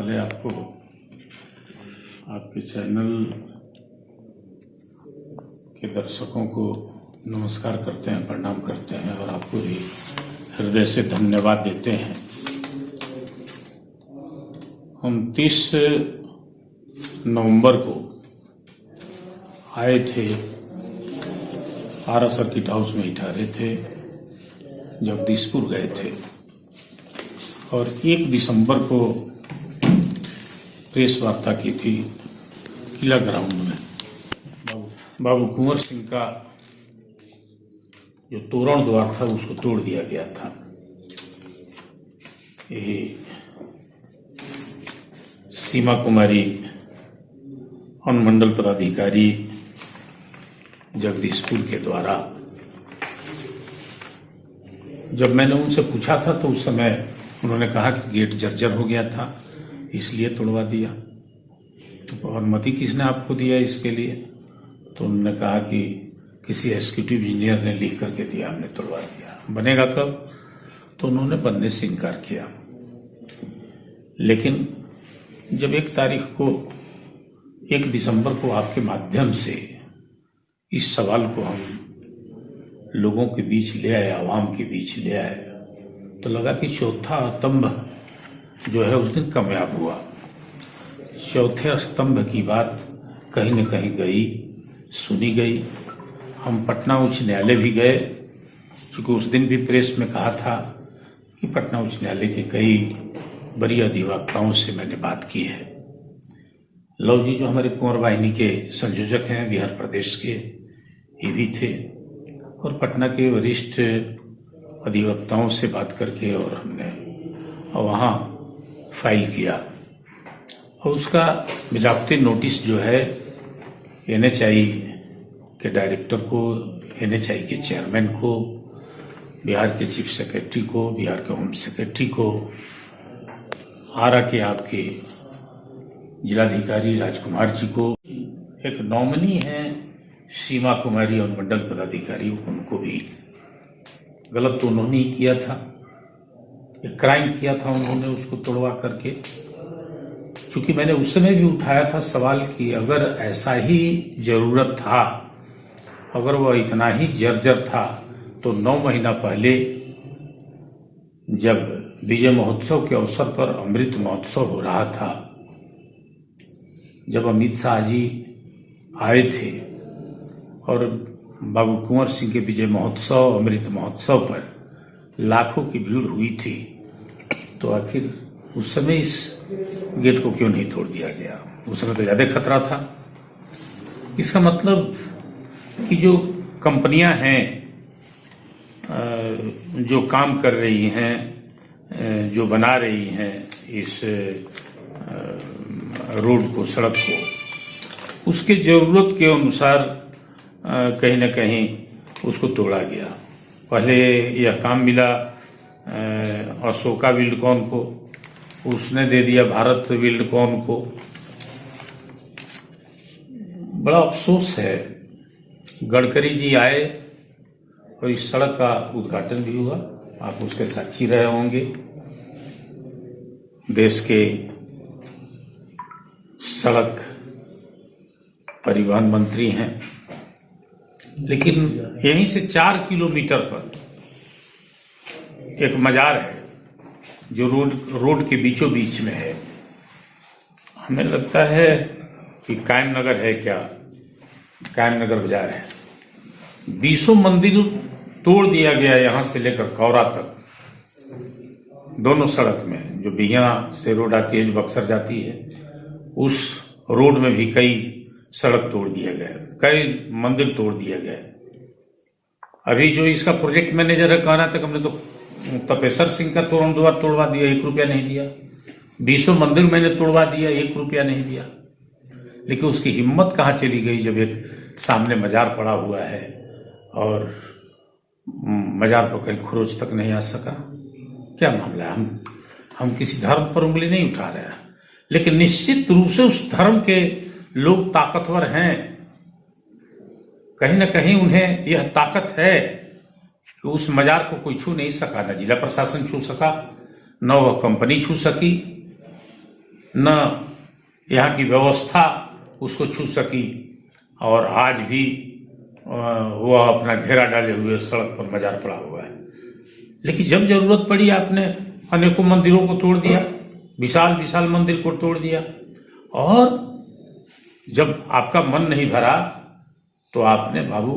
पहले आपको आपके चैनल के दर्शकों को नमस्कार करते हैं, प्रणाम करते हैं और आपको भी हृदय से धन्यवाद देते हैं। हम 30 नवंबर को आए थे, आरा सर्किट हाउस में ही ठहरे थे, जगदीशपुर गए थे और 1 दिसंबर को प्रेस वार्ता की थी किला ग्राउंड में। बाबू कुंवर सिंह का जो तोरण द्वार था उसको तोड़ दिया गया था। ये सीमा कुमारी अनुमंडल पदाधिकारी जगदीशपुर के द्वारा, जब मैंने उनसे पूछा था तो उस समय उन्होंने कहा कि गेट जर्जर हो गया था इसलिए तोड़वा दिया। और अनुमति किसने आपको दिया इसके लिए? तो उन्होंने कहा कि किसी एग्जीक्यूटिव इंजीनियर ने लिख करके दिया, हमने तोड़वा दिया। बनेगा कब? तो उन्होंने बनने से इनकार किया। लेकिन जब 1 तारीख को 1 दिसंबर को आपके माध्यम से इस सवाल को हम लोगों के बीच ले आए, आवाम के बीच ले आए, तो लगा कि चौथा स्तंभ जो है उस दिन कामयाब हुआ। चौथे स्तंभ की बात कहीं न कहीं गई, सुनी गई। हम पटना उच्च न्यायालय भी गए, क्योंकि उस दिन भी प्रेस में कहा था कि पटना उच्च न्यायालय के कई वरीय अधिवक्ताओं से मैंने बात की है। लव जी जो हमारे कुंवर वाहिनी के संयोजक हैं बिहार प्रदेश के, ये भी थे और पटना के वरिष्ठ अधिवक्ताओं से बात करके और हमने वहाँ फाइल किया और उसका मिलावटी नोटिस जो है NHI के डायरेक्टर को, NHI के चेयरमैन को, बिहार के चीफ सेक्रेटरी को, बिहार के होम सेक्रेटरी को, आरा के आपके जिलाधिकारी राजकुमार जी को, एक नॉमिनी है सीमा कुमारी और मंडल पदाधिकारी, उनको भी गलत तो उन्होंने ही किया था, एक क्राइम किया था उन्होंने उसको तोड़वा करके। क्योंकि मैंने उस समय भी उठाया था सवाल कि अगर ऐसा ही जरूरत था, अगर वह इतना ही जर्जर था, तो 9 महीना पहले जब विजय महोत्सव के अवसर पर अमृत महोत्सव हो रहा था, जब अमित शाह जी आए थे और बाबू कुंवर सिंह के विजय महोत्सव, अमृत महोत्सव पर लाखों की भीड़ हुई थी, तो आखिर उस समय इस गेट को क्यों नहीं तोड़ दिया गया? उस समय तो ज्यादा खतरा था। इसका मतलब कि जो कंपनियां हैं, जो काम कर रही हैं, जो बना रही हैं इस रोड को, सड़क को, उसके जरूरत के अनुसार कहीं न कहीं उसको तोड़ा गया। पहले यह काम मिला अशोका बिल्डकॉन को, उसने दे दिया भारत बिल्डकॉन को। बड़ा अफसोस है। गडकरी जी आए और इस सड़क का उद्घाटन भी हुआ, आप उसके साक्षी रहे होंगे। देश के सड़क परिवहन मंत्री हैं, लेकिन यहीं से 4 किलोमीटर पर एक मजार है जो रोड के बीचों बीच में है। हमें लगता है कि कायम नगर है क्या, कायम नगर बाजार है। 20 मंदिर तोड़ दिया गया यहां से लेकर कौरा तक, दोनों सड़क में। जो बिहिया से रोड आती है, जो बक्सर जाती है, उस रोड में भी कई सड़क तोड़ दिए गए, कई मंदिर तोड़ दिए गए। अभी जो इसका प्रोजेक्ट मैनेजर है, कहना तक हमने तो तपेश्वर सिंह का तोरण द्वार तोड़वा दिया, 1 रुपया नहीं दिया। 20 मंदिर मैंने तोड़वा दिया, 1 रुपया नहीं दिया। लेकिन उसकी हिम्मत कहाँ चली गई जब एक सामने मजार पड़ा हुआ है और मजार पर कहीं खरोच तक नहीं आ सका? क्या मामला है? हम किसी धर्म पर उंगली नहीं उठा रहे हैं, लेकिन निश्चित रूप से उस धर्म के लोग ताकतवर हैं। कहीं न कहीं उन्हें यह ताकत है कि उस मजार को कोई छू नहीं सका, न जिला प्रशासन छू सका, न वह कंपनी छू सकी। न यहाँ की व्यवस्था उसको छू सकी, और आज भी वह अपना घेरा डाले हुए सड़क पर मजार पड़ा हुआ है। लेकिन जब जरूरत पड़ी आपने अनेकों मंदिरों को तोड़ दिया, विशाल विशाल मंदिर को तोड़ दिया, और जब आपका मन नहीं भरा तो आपने बाबू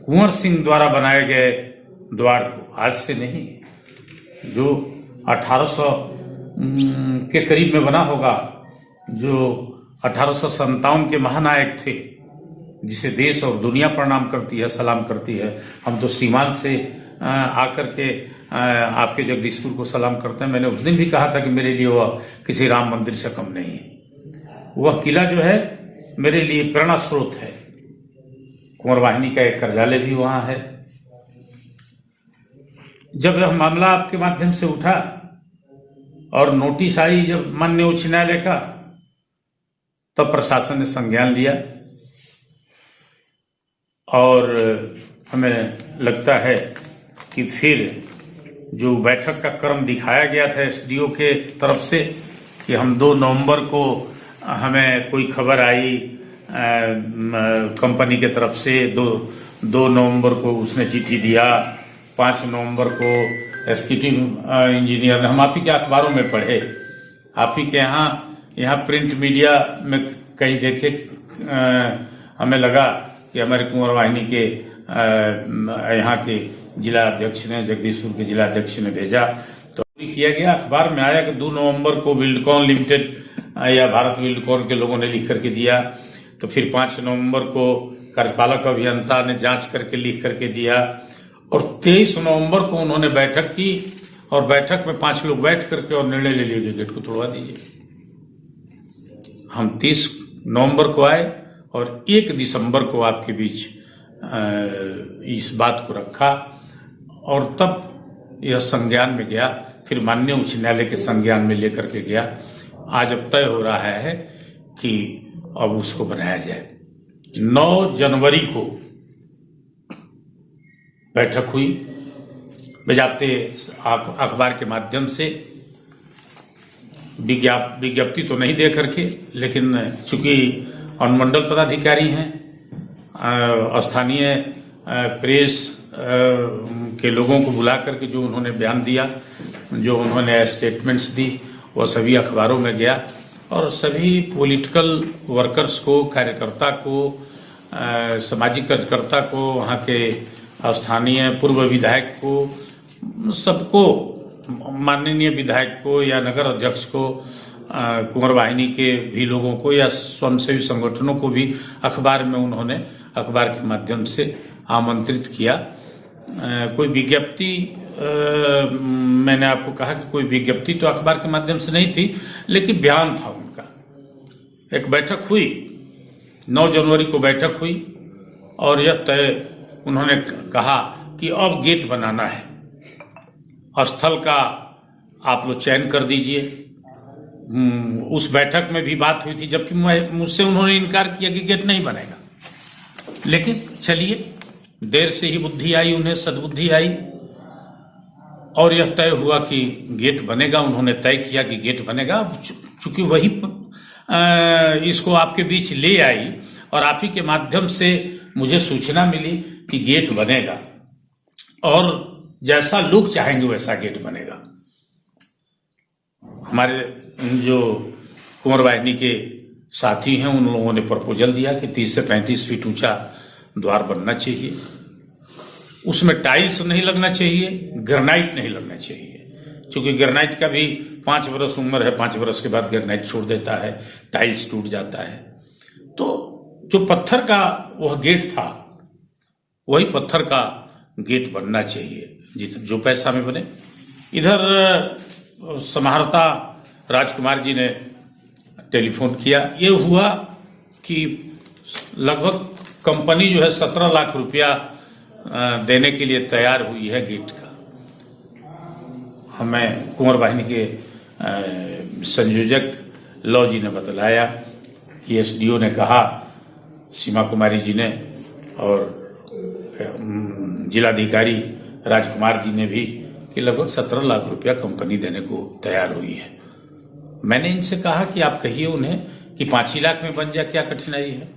कुंवर सिंह द्वारा बनाए गए द्वार को, आज से नहीं, जो 1800 के करीब में बना होगा, जो 1857 के महानायक थे, जिसे देश और दुनिया प्रणाम करती है, सलाम करती है। हम तो सीमांत से आकर के आपके जगदीशपुर को सलाम करते हैं। मैंने उस दिन भी कहा था कि मेरे लिए वह किसी राम मंदिर से कम नहीं है। वह किला जो है मेरे लिए प्रेरणा स्रोत है। कुंवर वाहिनी का एक कार्यालय भी वहां है। जब यह मामला आपके माध्यम से उठा और नोटिस आई जब माननीय उच्च न्यायालय का, तब प्रशासन ने संज्ञान लिया, और हमें लगता है कि फिर जो बैठक का क्रम दिखाया गया था एसडीओ के तरफ से कि हम 2 नवंबर को हमें कोई खबर आई कंपनी के तरफ से, 2 नवंबर को उसने चिट्ठी दिया, 5 नवंबर को एग्जीक्यूटिव इंजीनियर ने, हम आप ही के अखबारों में पढ़े, आप ही के यहाँ प्रिंट मीडिया में कहीं देखे, हमें लगा कि हमारे कुंवर वाहिनी के यहाँ के जिला अध्यक्ष ने, जगदीशपुर के जिला अध्यक्ष ने भेजा, तो किया गया। अखबार में आया कि 2 नवंबर को विल्डकॉन लिमिटेड या भारत विल्डकॉन के लोगों ने लिख करके दिया। तो फिर 5 नवंबर को कार्यपालक अभियंता ने जांच करके लिख करके दिया, और 23 नवंबर को उन्होंने बैठक की, और बैठक में 5 लोग बैठ करके और निर्णय ले लिए कि गेट को तोड़वा दीजिए। हम 30 नवंबर को आए और 1 दिसंबर को आपके बीच इस बात को रखा, और तब यह संज्ञान में गया, फिर माननीय उच्च न्यायालय के संज्ञान में लेकर के गया। आज अब तय हो रहा है कि अब उसको बनाया जाए। 9 जनवरी को बैठक हुई, बजाते अखबार के माध्यम से, विज्ञप्ति तो नहीं दे करके, लेकिन चूंकि अनुमंडल पदाधिकारी हैं, स्थानीय प्रेस के लोगों को बुला करके जो उन्होंने बयान दिया, जो उन्होंने स्टेटमेंट्स दी, वह सभी अखबारों में गया, और सभी पॉलिटिकल वर्कर्स को, कार्यकर्ता को, सामाजिक कार्यकर्ता को, वहाँ के स्थानीय पूर्व विधायक को, सबको, माननीय विधायक को या नगर अध्यक्ष को, कुंवर वाहिनी के भी लोगों को या स्वयंसेवी संगठनों को भी अखबार में उन्होंने, अखबार के माध्यम से आमंत्रित किया। कोई विज्ञप्ति, मैंने आपको कहा कि कोई विज्ञप्ति तो अखबार के माध्यम से नहीं थी, लेकिन बयान था उनका। एक बैठक हुई, 9 जनवरी को बैठक हुई, और यह तय उन्होंने कहा कि अब गेट बनाना है, स्थल का आप लोग चयन कर दीजिए। उस बैठक में भी बात हुई थी, जबकि मुझसे उन्होंने इनकार किया कि गेट नहीं बनेगा। लेकिन चलिए, देर से ही बुद्धि आई, उन्हें सद्बुद्धि आई, और यह तय हुआ कि गेट बनेगा। उन्होंने तय किया कि गेट बनेगा। चूंकि वही इसको आपके बीच ले आई, और आप ही के माध्यम से मुझे सूचना मिली कि गेट बनेगा, और जैसा लोग चाहेंगे वैसा गेट बनेगा। हमारे जो कुंवर वाहिनी के साथी हैं, उन लोगों ने प्रपोजल दिया कि 30 से 35 फीट ऊंचा द्वार बनना चाहिए, उसमें टाइल्स नहीं लगना चाहिए, ग्रेनाइट नहीं लगना चाहिए, क्योंकि ग्रेनाइट का भी 5 बरस उम्र है, 5 बरस के बाद ग्रेनाइट छोड़ देता है, टाइल्स टूट जाता है। तो जो पत्थर का वह गेट था, वही पत्थर का गेट बनना चाहिए, जो पैसा में बने। इधर समाहर्ता राजकुमार जी ने टेलीफोन किया। ये हुआ कि लगभग कंपनी जो है 17 लाख रुपया देने के लिए तैयार हुई है गेट का। हमें कुंवर वाहिनी के संयोजक लॉ जी ने बतलाया कि एसडीओ ने कहा, सीमा कुमारी जी ने, और जिलाधिकारी राजकुमार जी ने भी, कि लगभग 17 लाख रुपया कंपनी देने को तैयार हुई है। मैंने इनसे कहा कि आप कहिए उन्हें कि 5 ही लाख में बन जाए क्या कठिनाई है,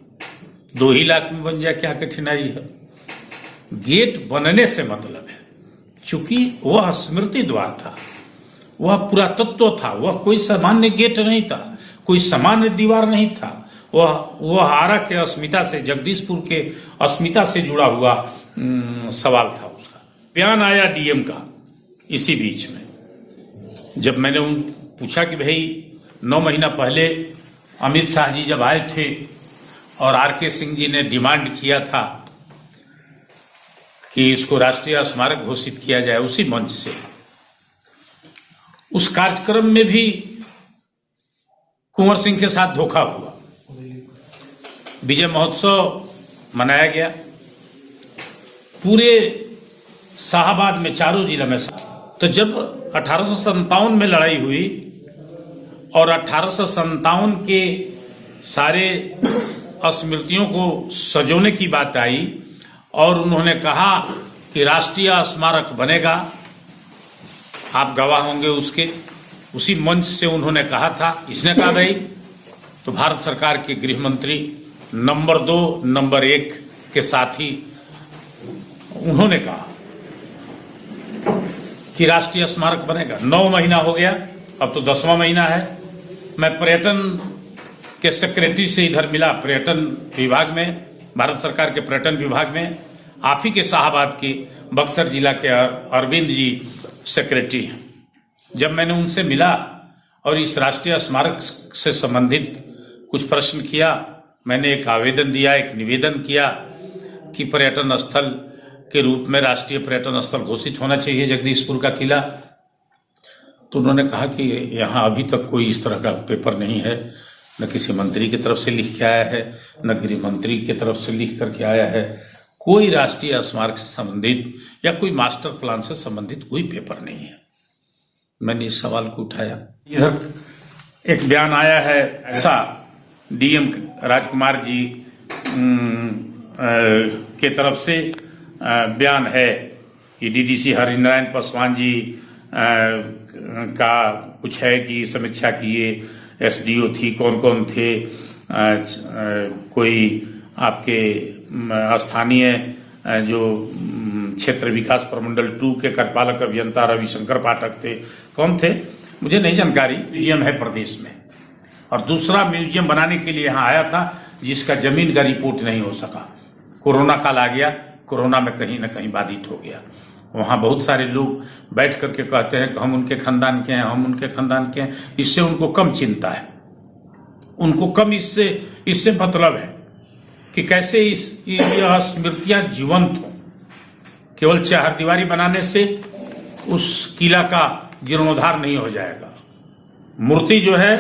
2 ही लाख में बन जाए क्या कठिनाई है। गेट बनने से मतलब है, चूंकि वह स्मृति द्वार था, वह पुरातत्व था, वह कोई सामान्य गेट नहीं था, कोई सामान्य दीवार नहीं था। वह आरा के अस्मिता से, जगदीशपुर के अस्मिता से जुड़ा हुआ सवाल था। उसका बयान आया डीएम का इसी बीच में, जब मैंने पूछा कि भाई 9 महीना पहले अमित शाह जी जब आए थे और आर.के. सिंह जी ने डिमांड किया था कि इसको राष्ट्रीय स्मारक घोषित किया जाए, उसी मंच से, उस कार्यक्रम में भी कुंवर सिंह के साथ धोखा हुआ। विजय महोत्सव मनाया गया पूरे शाहाबाद में, चारों जिला में। तो जब 1857 में लड़ाई हुई और 1857 के सारे स्मृतियों को सजोने की बात आई और उन्होंने कहा कि राष्ट्रीय स्मारक बनेगा, आप गवाह होंगे उसके, उसी मंच से उन्होंने कहा था। इसने कहा भाई, तो भारत सरकार के गृह मंत्री नंबर 2 नंबर 1 के साथ ही उन्होंने कहा कि राष्ट्रीय स्मारक बनेगा। 9 महीना हो गया, अब तो 10वां महीना है। मैं पर्यटन के सेक्रेटरी से इधर मिला, पर्यटन विभाग में, भारत सरकार के पर्यटन विभाग में, आप ही के शाहाबाद के बक्सर जिला के अरविंद जी सेक्रेटरी हैं। जब मैंने उनसे मिला और इस राष्ट्रीय स्मारक से संबंधित कुछ प्रश्न किया, मैंने एक आवेदन दिया, एक निवेदन किया कि पर्यटन स्थल के रूप में राष्ट्रीय पर्यटन स्थल घोषित होना चाहिए जगदीशपुर का किला। तो उन्होंने कहा कि यहाँ अभी तक कोई इस तरह का पेपर नहीं है, न किसी मंत्री की तरफ से लिख के आया है, न गृह मंत्री की तरफ से लिख करके आया है, कोई राष्ट्रीय स्मारक से संबंधित या कोई मास्टर प्लान से संबंधित कोई पेपर नहीं है। मैंने इस सवाल को उठाया। इधर एक बयान आया है ऐसा, डीएम राजकुमार जी के तरफ से बयान है कि डीडीसी हरिनारायण पासवान जी का कुछ है कि समीक्षा किए, एसडीओ थी, कौन कौन थे, कोई आपके स्थानीय जो क्षेत्र विकास प्रमंडल 2 के कार्यपालक अभियंता रविशंकर पाठक थे, कौन थे मुझे नहीं जानकारी। म्यूजियम है प्रदेश में, और दूसरा म्यूजियम बनाने के लिए यहाँ आया था जिसका जमीन का रिपोर्ट नहीं हो सका। कोरोना काल आ गया, कोरोना में कहीं ना कहीं बाधित हो गया। वहां बहुत सारे लोग बैठ करके कहते हैं कि हम उनके खानदान के हैं, हम उनके खानदान के हैं। इससे उनको कम चिंता है, उनको कम इससे मतलब है कि कैसे यह स्मृतियां जीवंत हो। केवल चारदीवारी बनाने से उस किला का जीर्णोद्धार नहीं हो जाएगा। मूर्ति जो है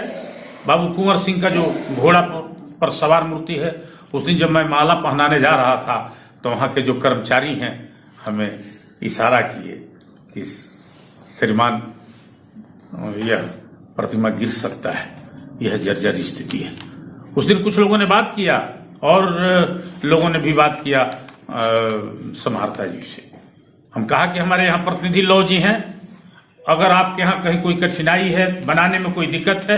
बाबू कुंवर सिंह का, जो घोड़ा पर सवार मूर्ति है, उस दिन जब मैं माला पहनाने जा रहा था तो वहां के जो कर्मचारी हैं हमें इशारा किए कि श्रीमान यह प्रतिमा गिर सकता है, यह जर्जर स्थिति है। उस दिन कुछ लोगों ने बात किया और लोगों ने भी बात किया समाहर्ता जी से। हम कहा कि हमारे यहाँ प्रतिनिधि लौ जी हैं, अगर आपके यहाँ कहीं कोई कठिनाई है, बनाने में कोई दिक्कत है,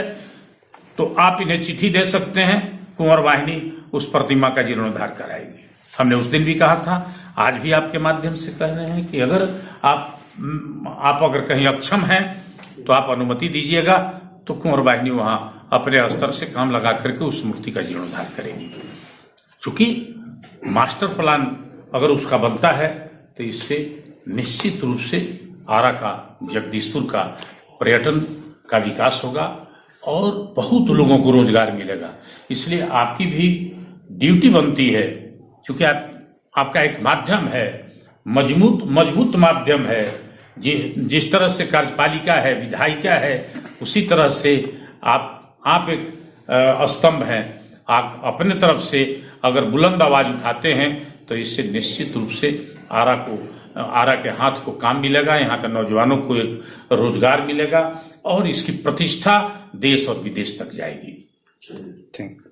तो आप इन्हें चिट्ठी दे सकते हैं, कुंवर वाहिनी उस प्रतिमा का जीर्णोद्धार कराएगी। हमने उस दिन भी कहा था, आज भी आपके माध्यम से कह रहे हैं कि अगर आप अगर कहीं अक्षम हैं तो आप अनुमति दीजिएगा, तो कुंवर वाहिनी वहां अपने स्तर से काम लगा करके उस मूर्ति का जीर्णोद्धार करेगी। चूंकि मास्टर प्लान अगर उसका बनता है तो इससे निश्चित रूप से आरा का, जगदीशपुर का पर्यटन का विकास होगा और बहुत लोगों को रोजगार मिलेगा। इसलिए आपकी भी ड्यूटी बनती है, क्योंकि आपका एक माध्यम है, मजबूत माध्यम है। जिस तरह से कार्यपालिका है, विधायिका है, उसी तरह से आप एक स्तंभ हैं। आप अपने तरफ से अगर बुलंद आवाज उठाते हैं तो इससे निश्चित रूप से आरा के हाथ को काम मिलेगा, यहाँ के नौजवानों को एक रोजगार मिलेगा और इसकी प्रतिष्ठा देश और विदेश तक जाएगी। Thank you.